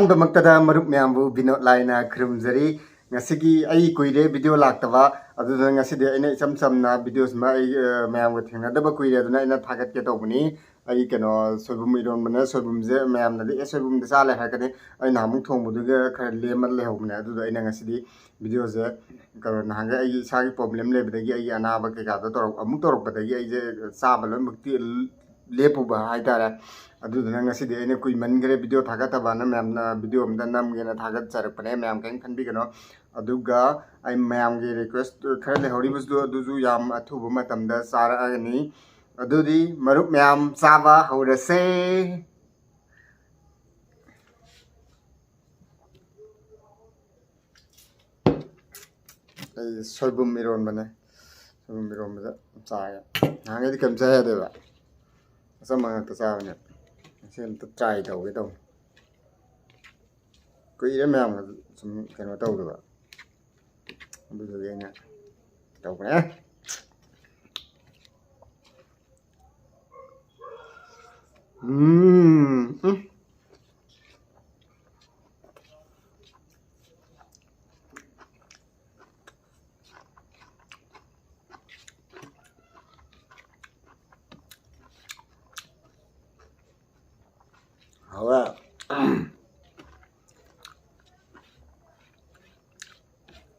ꯃꯃꯥꯡꯗꯃꯛꯇꯗ ꯃꯔꯨꯞ ꯃꯌꯥꯝꯕꯨ ꯕꯤꯅꯣꯗ ꯂꯥꯏꯅ ꯈꯨꯔꯨꯝꯖꯔꯤ ꯉꯁꯤꯒꯤ ꯑꯩ ꯀꯨꯏꯔꯦ ꯚꯤꯗꯤꯑꯣ ꯂꯥꯛꯇꯕ ꯑꯗꯨꯗꯨꯅ ꯉꯁꯤꯗꯤ ꯑꯩꯅ ꯏꯆꯝ ꯆꯝꯅ ꯚꯤꯗꯤꯑꯣꯁꯤꯃ ꯑꯩ ꯃꯌꯥꯝꯒ ꯊꯦꯡꯅꯗꯕ ꯀꯨꯏꯔꯦ ꯑꯗꯨꯅ ꯑꯩꯅ ꯊꯥꯒꯠꯀꯦ ꯇꯧꯕꯅꯤ ꯑꯩ ꯁꯣꯏꯕꯨꯝ ꯏꯔꯣꯟꯕꯅ ꯁꯣꯏꯕꯨꯝꯁꯦ ꯃꯌꯥꯝꯅꯗꯤ ꯁꯣꯏꯕꯨꯝꯗ ꯆꯥ ꯂꯩ ꯍꯥꯏꯔꯛꯀꯅꯤ ꯑꯩꯅ ꯑꯃꯨꯛ ꯊꯣꯡꯕꯗꯨꯒ ꯈꯔ ꯂꯦꯝꯃ ꯂꯩꯍꯧꯕꯅꯦ ꯑꯗꯨꯗꯣ ꯑꯩꯅ ꯉꯁꯤꯗꯤ ꯚꯤꯗꯤꯑꯣꯁꯦ ꯅꯍꯥꯟꯒꯩ ꯑꯩꯒꯤ ꯏꯁꯥꯒꯤ ꯄ꯭ꯔꯣꯕ꯭ꯂꯦꯝ ꯂꯩꯕꯗꯒꯤ ꯑꯩꯒꯤ ꯑꯅꯥꯕ ꯀꯩꯀꯥꯗꯣ ꯑꯃꯨꯛ ꯇꯧꯔꯛꯄꯗꯒꯤ ꯑꯩꯁꯦ ꯆꯥꯕ ꯂꯣꯏꯅꯃꯛꯇꯤ ꯂꯦꯞꯄꯨꯕ ꯍꯥꯏꯇꯥꯔꯦ ꯑꯗꯨꯗꯨꯅ ꯉꯁꯤꯗꯤ ꯑꯩꯅ ꯀꯨꯏꯃꯟꯈ꯭ꯔꯦ ꯚꯤꯗꯤꯑꯣ ꯊꯥꯒꯠꯇꯕꯅ ꯃꯌꯥꯝꯅ ꯚꯤꯗꯤꯑꯣ ꯑꯝꯇ ꯅꯝꯒꯦꯅ ꯊꯥꯒꯠꯆꯔꯛꯄꯅꯦ ꯃꯌꯥꯝ ꯀꯔꯤꯝ ꯈꯟꯕꯤꯒꯅꯣ ꯑꯗꯨꯒ ꯑꯩ ꯃꯌꯥꯝꯒꯤ ꯔꯤꯀ꯭ꯋꯦꯁ ꯈꯔ ꯂꯩꯍꯧꯔꯤꯕꯁꯨ ꯑꯗꯨꯁꯨ ꯌꯥꯝ ꯑꯊꯨꯕ ꯃꯇꯝꯗ ꯆꯥꯔꯛꯑꯒꯅꯤ ꯑꯗꯨꯗꯤ ꯃꯔꯨꯞ ꯃꯌꯥꯝ ꯆꯥꯕ ꯍꯧꯔꯁꯦ ꯑꯩ ꯁꯣꯏꯕꯨꯝ ꯏꯔꯣꯟꯕꯅꯦ ꯁꯣꯏꯕꯨꯝ ꯏꯔꯣꯟꯕꯗ ꯆꯥꯒꯦ ꯅꯍꯥꯟꯒꯩꯗꯤ ꯀꯩꯝ ꯆꯥ ꯌꯥꯗꯦꯕ ꯑꯆꯝꯕ ꯉꯥꯛꯇ ꯆꯥꯕꯅꯦ ꯉꯁꯤ ꯑꯝꯇ ꯇ꯭ꯔꯥꯏ ꯇꯧꯒꯦ ꯇꯧꯕꯅꯤ ꯀꯨꯏꯔꯦ ꯃꯌꯥꯝꯒ ꯁꯨꯝ ꯀꯩꯅꯣ ꯇꯧꯗꯕ ꯑꯗꯨꯗꯨꯒꯤ ꯑꯩꯅ ꯇꯧꯕꯅꯦ ꯍꯥꯎꯋꯦ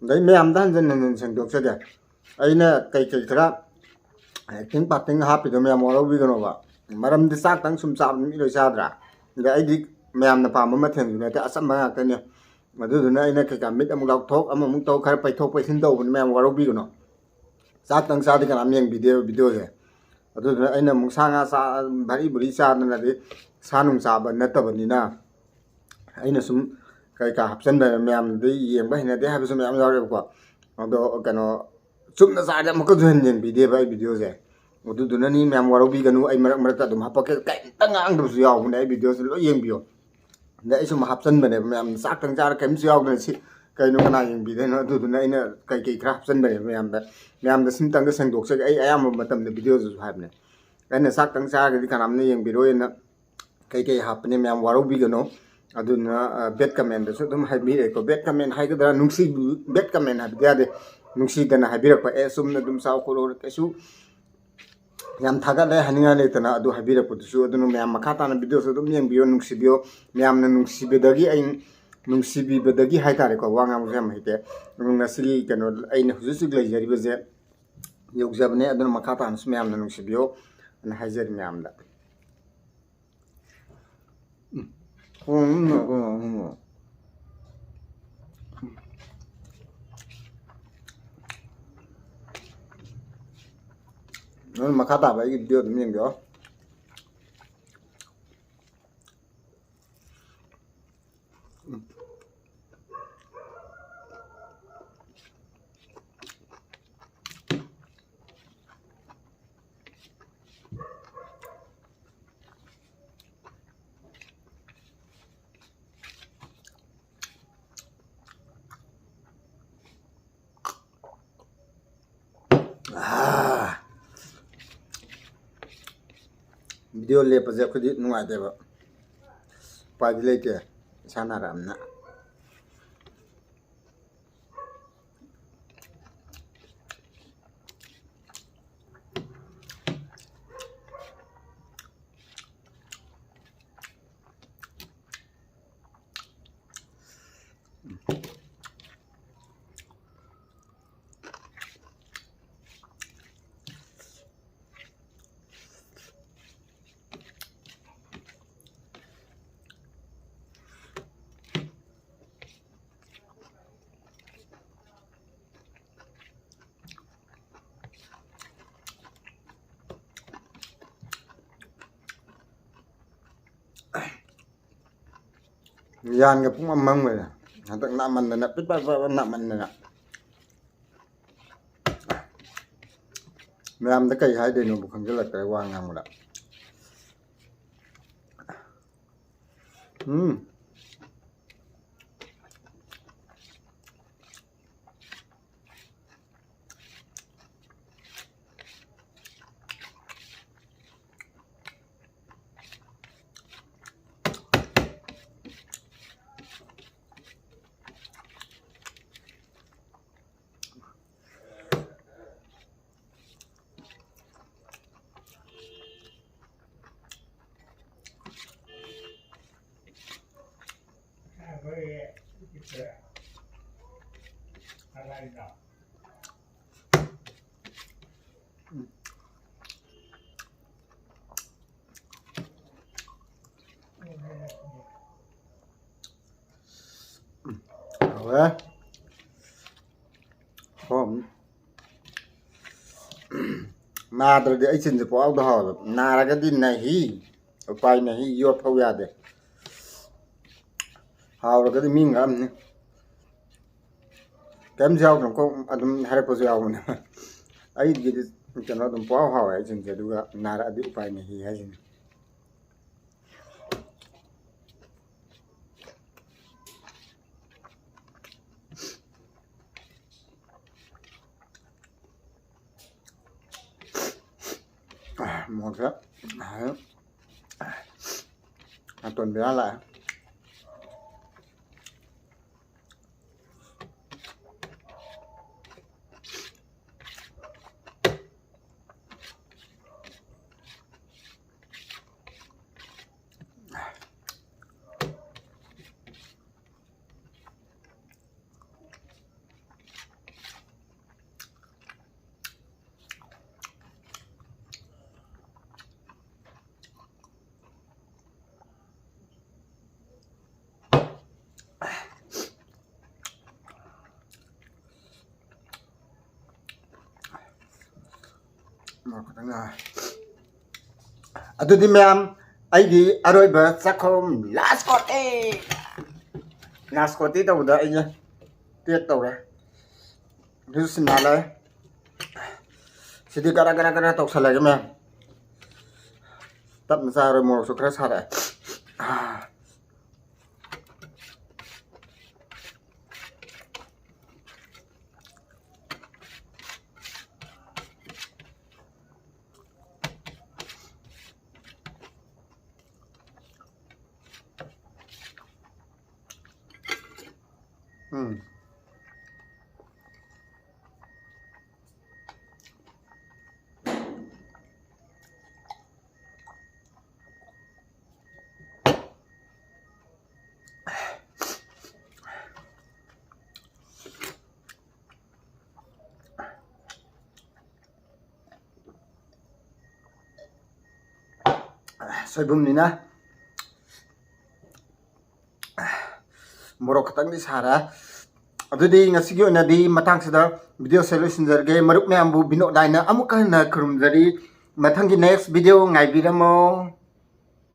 ꯑꯗꯩ ꯃꯌꯥꯝꯗ ꯍꯟꯖꯤꯟ ꯍꯟꯖꯤꯟ ꯁꯦꯡꯗꯣꯛꯆꯒꯦ ꯑꯩꯅ ꯀꯩꯀꯩ ꯈꯔ ꯑꯦꯛꯇꯤꯡ ꯄꯥꯔꯇꯤꯡ ꯍꯥꯞꯄꯤꯗꯣ ꯃꯌꯥꯝ ꯋꯥꯔꯧꯕꯤꯒꯅꯣꯕ ꯃꯔꯝꯗꯤ ꯆꯥꯛꯇꯪ ꯁꯨꯝ ꯆꯥꯕ ꯃꯤ ꯂꯣꯏ ꯆꯥꯗ꯭ꯔꯥ ꯑꯗ ꯑꯩꯗꯤ ꯃꯌꯥꯝꯅ ꯄꯥꯝꯕ ꯃꯊꯦꯜꯁꯨ ꯅꯠꯇꯦ ꯑꯆꯝꯕ ꯉꯥꯛꯇꯅꯦ ꯑꯗꯨꯗꯨꯅ ꯑꯩꯅ ꯀꯩꯀꯥ ꯃꯤꯠ ꯑꯃꯨꯛ ꯂꯥꯎꯊꯣꯛ ꯑꯃꯃꯨꯛ ꯇꯧ ꯈꯔ ꯄꯩꯊꯣꯛ ꯄꯩꯁꯤꯟ ꯇꯧꯕꯅꯤ ꯃꯌꯥꯝ ꯋꯥꯔꯧꯕꯤꯒꯅꯣ ꯆꯥꯛꯇꯪ ꯆꯥꯗꯤ ꯀꯅꯥꯝ ꯌꯦꯡꯕꯤꯗꯦꯕ ꯚꯤꯗꯤꯑꯣꯁꯦ ꯑꯗꯨꯗꯨꯅ ꯑꯩꯅ ꯑꯃꯨꯛ ꯁꯥ ꯉꯥ ꯚꯥꯔꯤ ꯚꯨꯔꯤ ꯆꯥꯗꯅꯗꯤ ꯁꯥ ꯅꯨꯡ ꯆꯥꯕ ꯅꯠꯇꯕꯅꯤ나 ꯑꯩꯅ ꯁꯨꯝ ꯀꯩꯀꯥ ꯍꯥꯞꯆꯤꯟꯕ ꯃꯌꯥꯝꯗꯤ ꯌꯦꯡꯕ ꯍꯩꯅꯗꯦ ꯍꯥꯏꯕꯁꯨ ꯃꯌꯥꯝ ꯌꯥꯎꯔꯦꯕꯀꯣ ꯑꯗꯣ ꯆꯨꯝꯅ ꯆꯥꯔꯗꯤ ꯑꯃꯨꯛꯀꯁꯨ ꯍꯦꯟꯅ ꯌꯦꯡꯕꯤꯗꯦꯕ ꯑꯩ ꯚꯤꯗꯤꯑꯣꯁꯦ ꯑꯗꯨꯗꯨꯅꯅꯤ ꯃꯌꯥꯝ ꯋꯥꯔꯧꯕꯤꯒꯅꯨ ꯑꯩ ꯃꯔꯛ ꯃꯔꯛꯇ ꯑꯗꯨꯝ ꯍꯥꯞꯄꯛꯀꯦ ꯀꯩꯝꯇ ꯉꯥꯡꯗꯕꯁꯨ ꯌꯥꯎꯕꯅꯦ ꯑꯩ ꯚꯤꯗꯤꯑꯣꯁꯦ ꯂꯣꯏ ꯌꯦꯡꯕꯤꯌꯣ ꯑꯗ ꯑꯩ ꯁꯨꯝ ꯍꯥꯞꯆꯤꯟꯕꯅꯦꯕ ꯃꯌꯥꯝꯅ ꯆꯥꯛꯇꯪ ꯆꯥꯔ ꯀꯩꯝꯇꯁꯨ ꯌꯥꯎꯗꯅ ꯁꯤ ꯀꯩꯅꯣ ꯀꯅꯥ ꯌꯦꯡꯕꯤꯗꯣꯏꯅꯣ ꯑꯗꯨꯗꯨꯅ ꯑꯩꯅ ꯀꯩꯀꯩ ꯈꯔ ꯍꯥꯞꯆꯤꯟꯕꯅꯦꯕ ꯃꯌꯥꯝꯗ ꯁꯤꯝꯇꯪꯒ ꯁꯦꯡꯗꯣꯛꯆꯒꯦ ꯑꯩ ꯑꯌꯥꯝꯕ ꯃꯇꯝꯗ ꯚꯤꯗꯤꯑꯣꯗꯁꯨ ꯍꯥꯏꯕꯅꯦ ꯑꯩꯅ ꯆꯥꯛꯇꯪ ꯆꯥꯔꯒꯗꯤ ꯀꯅꯥꯝꯅ ꯌꯦꯡꯕꯤꯔꯣꯏꯅ ꯀꯩꯀꯩ ꯍꯥꯞꯄꯅꯦ ꯃꯌꯥꯝ ꯋꯥꯔꯧꯕꯤꯒꯅꯣ ꯑꯗꯨꯅ ꯕꯦꯠ ꯀꯃꯦꯟꯗꯁꯨ ꯑꯗꯨꯝ ꯍꯥꯏꯕꯤꯔꯛꯑꯦꯀꯣ ꯕꯦꯠ ꯀꯃꯦꯟ ꯍꯥꯏꯒꯗ꯭ꯔꯥ ꯕꯦꯠ ꯀꯃꯦꯟ ꯍꯥꯏꯕꯗꯤ ꯌꯥꯗꯦ ꯅꯨꯡꯁꯤꯗꯅ ꯍꯥꯏꯕꯤꯔꯛꯄ ꯆꯨꯝꯅ ꯑꯗꯨꯝ ꯆꯥꯎ ꯈꯣꯠꯂꯣ ꯀꯩꯁꯨ ꯌꯥꯝ ꯊꯥꯒꯠꯂꯦ ꯍꯥꯏꯅꯤꯡꯉꯥꯏ ꯂꯩꯇꯅ ꯑꯗꯨ ꯍꯥꯏꯕꯤꯔꯛꯄꯗꯨꯁꯨ ꯑꯗꯨꯅ ꯃꯌꯥꯝ ꯃꯈꯥ ꯇꯥꯅ ꯚꯤꯗꯤꯑꯣꯁꯨ ꯑꯗꯨꯝ ꯌꯦꯡꯕꯤꯌꯣ ꯅꯨꯡꯁꯤꯕꯤꯌꯣ ꯃꯌꯥꯝꯅ ꯅꯨꯡꯁꯤꯕꯤꯕꯗꯒꯤ ꯍꯥꯏꯇꯥꯔꯦꯀꯣ ꯋꯥ ꯉꯥꯡꯕꯁꯨ ꯌꯥꯝ ꯍꯩꯇꯦ ꯉꯁꯤꯒꯤ ꯑꯩꯅ ꯍꯧꯖꯤꯛ ꯍꯧꯖꯤꯛ ꯂꯩꯖꯔꯤꯕꯁꯦ ꯌꯧꯖꯕꯅꯦ ꯑꯗꯨꯅ ꯃꯈꯥ ꯇꯥꯅꯁꯨ ꯃꯌꯥꯝꯅ ꯅꯨꯡꯁꯤꯕꯤꯌꯣ ꯑꯅ ꯍꯥꯏꯖꯔꯤ ꯃꯌꯥꯝꯗ ꯃꯈꯥ ꯇꯥꯕ ꯑꯩꯒꯤ ꯚꯤꯗꯤꯑꯣ ꯑꯗꯨꯝ ꯌꯦꯡꯕꯤꯌꯣ ꯚꯤꯗꯤꯑꯣ ꯂꯦꯞꯄꯁꯦ ꯑꯩꯈꯣꯏꯗꯤ ꯅꯨꯡꯉꯥꯏꯇꯦꯕ ꯎꯄꯥꯏꯗꯤ ꯂꯩꯇꯦ ꯏꯁꯥ ꯅꯥꯔꯛꯑꯕꯅꯤꯅ ꯌꯥꯟꯒ ꯄꯨꯡ ꯑꯃꯪꯕꯅꯦ ꯍꯟꯗꯛ ꯅꯥꯃꯟꯗꯅ ꯄꯤꯠ ꯅꯥꯃꯟꯗꯅ ꯃꯌꯥꯝꯗ ꯀꯩ ꯍꯥꯏꯗꯣꯏꯅꯣꯕꯨ ꯈꯪꯖꯤꯜꯂꯛꯇ꯭ꯔꯦ ꯋꯥ ꯉꯥꯡꯕꯗ Rồi hôm mà tôi đi xin được bao đó nà cái đi này hi phải này hi vô phao ra đấy hào cái đi mình làm nè kem giao trong con anh hay có giao nè ấy cái cho nó đồng bao hào ấy xin được cái nà cái đi phải này hi hay xin một phép tuần bé lại một tháng ngày aduh di ma'am ay di aroy ba sakom last kote tau da ay niya tiyak tau ra dito sinalay sidi gara tau sa lagi ma'am tap na sa aroy mo so kras hara soybumnina morok katang di sara adudi ngasigi ona di matang sada video solution jarge maruk me ambu bino daina amuka na krum jari matang ki next video ngai biramo